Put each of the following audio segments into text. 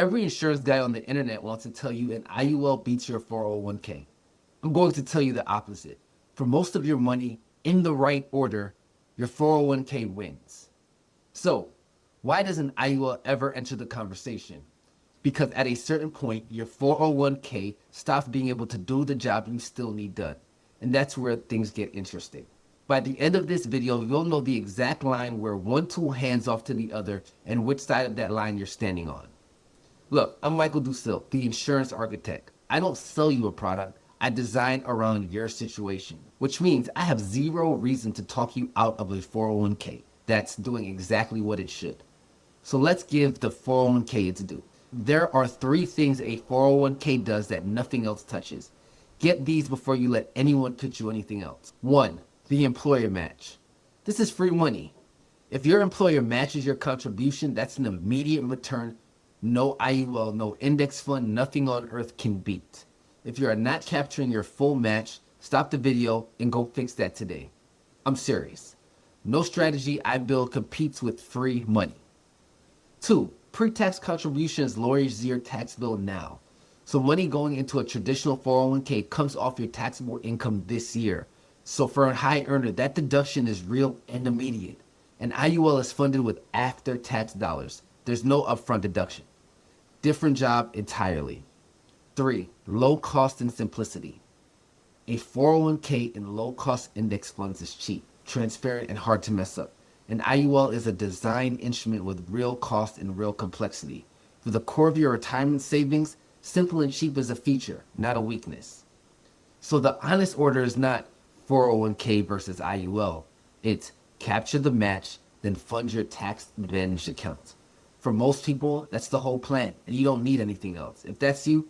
Every insurance guy on the internet wants to tell you an IUL beats your 401k. I'm going to tell you the opposite. For most of your money, in the right order, your 401k wins. So, why doesn't IUL ever enter the conversation? Because at a certain point, your 401k stops being able to do the job you still need done. And that's where things get interesting. By the end of this video, you'll know the exact line where one tool hands off to the other and which side of that line you're standing on. Look, I'm Michael Ducille, the insurance architect. I don't sell you a product. I design around your situation, which means I have zero reason to talk you out of a 401k that's doing exactly what it should. So let's give the 401k its due. There are 3 things a 401k does that nothing else touches. Get these before you let anyone pitch you anything else. 1, the employer match. This is free money. If your employer matches your contribution, that's an immediate return. No IUL, no index fund, nothing on earth can beat. If you are not capturing your full match, stop the video and go fix that today. I'm serious. No strategy I build competes with free money. 2, pre-tax contributions lowers your tax bill now. So money going into a traditional 401k comes off your taxable income this year. So for a high earner, that deduction is real and immediate. And IUL is funded with after-tax dollars. There's no upfront deduction. Different job entirely. 3, low cost and simplicity. A 401k in low cost index funds is cheap, transparent, and hard to mess up. An IUL is a design instrument with real cost and real complexity. For the core of your retirement savings, simple and cheap is a feature, not a weakness. So the honest order is not 401k versus IUL. It's capture the match, then fund your tax advantage account. For most people, that's the whole plan, and you don't need anything else. If that's you,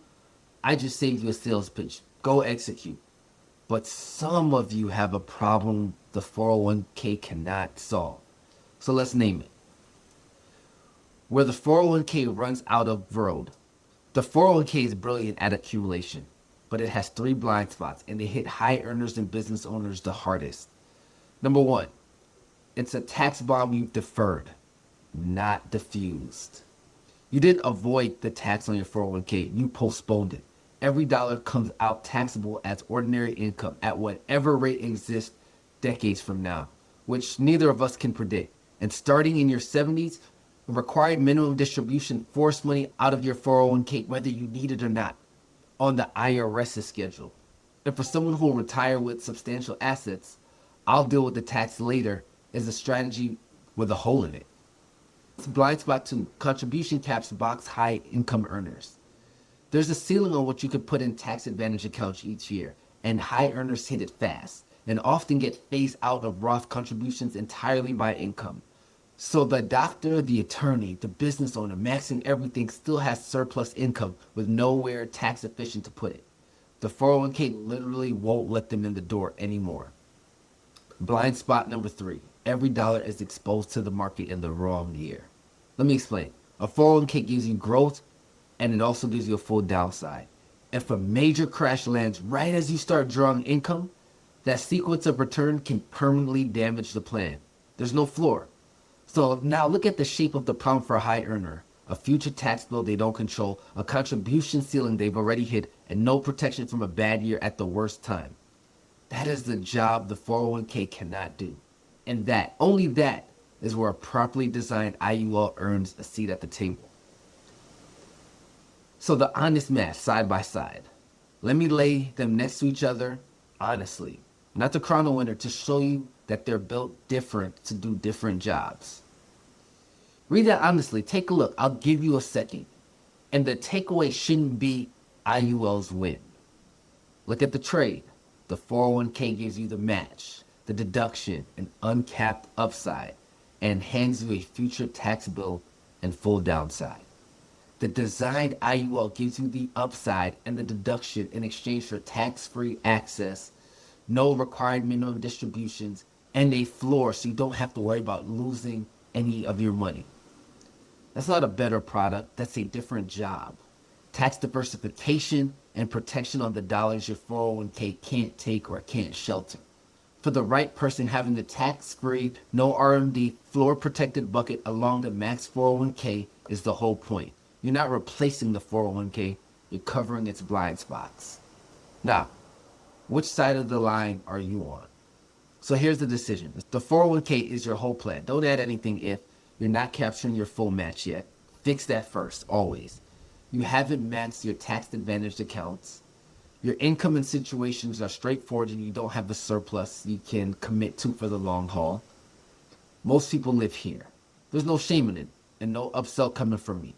I just saved you a sales pitch. Go execute. But some of you have a problem the 401k cannot solve. So let's name it. Where the 401k runs out of road. The 401k is brilliant at accumulation, but it has 3 blind spots, and they hit high earners and business owners the hardest. Number 1, it's a tax bomb you've deferred, not diffused. You didn't avoid the tax on your 401k, you postponed it. Every dollar comes out taxable as ordinary income at whatever rate exists decades from now, which neither of us can predict. And starting in your 70s, the required minimum distribution forced money out of your 401k whether you need it or not, on the IRS's schedule. And for someone who will retire with substantial assets, I'll deal with the tax later is a strategy with a hole in it. Blind spot 2, contribution caps box high income earners. There's a ceiling on what you can put in tax advantage accounts each year, and high earners hit it fast and often get phased out of Roth contributions entirely by income. So the doctor, the attorney, the business owner, maxing everything still has surplus income with nowhere tax efficient to put it. The 401k literally won't let them in the door anymore. Blind spot number 3, every dollar is exposed to the market in the wrong year. Let me explain. A 401k gives you growth, and it also gives you a full downside. If a major crash lands right as you start drawing income, that sequence of return can permanently damage the plan. There's no floor. So now look at the shape of the problem for a high earner. A future tax bill they don't control, a contribution ceiling they've already hit, and no protection from a bad year at the worst time. That is the job the 401k cannot do. And that, only that, is where a properly designed IUL earns a seat at the table. So the honest math side by side. Let me lay them next to each other honestly. Not to crown a winner, to show you that they're built different to do different jobs. Read that honestly. Take a look. I'll give you a second. And the takeaway shouldn't be IUL's win. Look at the trade. The 401k gives you the match, the deduction, an uncapped upside, and hands you a future tax bill and full downside. The designed IUL gives you the upside and the deduction in exchange for tax-free access, no required minimum distributions, and a floor so you don't have to worry about losing any of your money. That's not a better product, that's a different job. Tax diversification and protection on the dollars your 401k can't take or can't shelter. For the right person, having the tax-free, no RMD, floor-protected bucket along the max 401k is the whole point. You're not replacing the 401k, you're covering its blind spots. Now, which side of the line are you on? So here's the decision. The 401k is your whole plan. Don't add anything if you're not capturing your full match yet. Fix that first, always. You haven't maxed your tax advantaged accounts. Your income and situations are straightforward and you don't have a surplus you can commit to for the long haul. Most people live here. There's no shame in it and no upsell coming from me.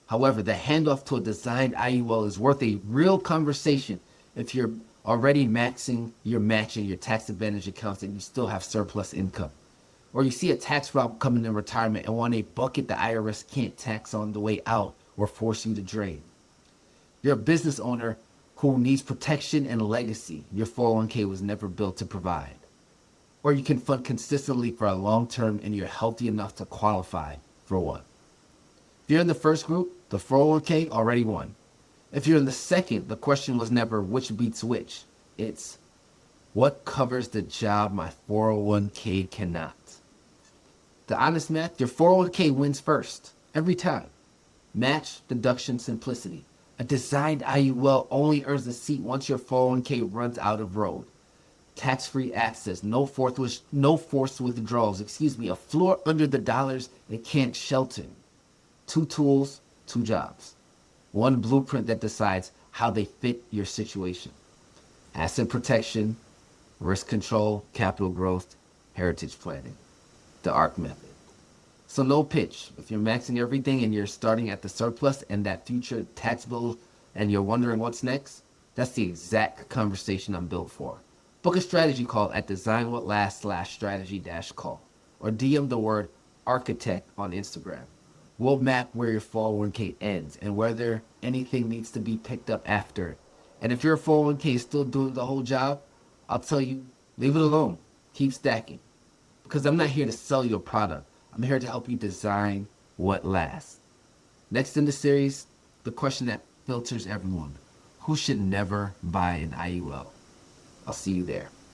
However, the handoff to a designed IUL is worth a real conversation if you're already maxing your match in your tax advantage accounts and you still have surplus income. Or you see a tax route coming in retirement and want a bucket the IRS can't tax on the way out or force you to drain. You're a business owner who needs protection and legacy your 401k was never built to provide. Or you can fund consistently for a long term and you're healthy enough to qualify for one. If you're in the first group, the 401k already won. If you're in the second, the question was never which beats which. It's what covers the job my 401k cannot. The honest math, your 401k wins first, every time. Match, deduction, simplicity. A designed IUL only earns a seat once your 401k runs out of road. Tax-free access, no forced withdrawals, a floor under the dollars it can't shelter. 2 tools, 2 jobs. 1 blueprint that decides how they fit your situation. Asset protection, risk control, capital growth, heritage planning. The ARC method. So no pitch. If you're maxing everything and you're starting at the surplus and that future tax bill and you're wondering what's next, that's the exact conversation I'm built for. Book a strategy call at designwhatlast/strategy-call or DM the word architect on Instagram. We'll map where your 401k ends and whether anything needs to be picked up after it. And if your 401k is still doing the whole job, I'll tell you, leave it alone. Keep stacking. Because I'm not here to sell you a product. I'm here to help you design what lasts. Next in the series, the question that filters everyone. Who should never buy an IUL? I'll see you there.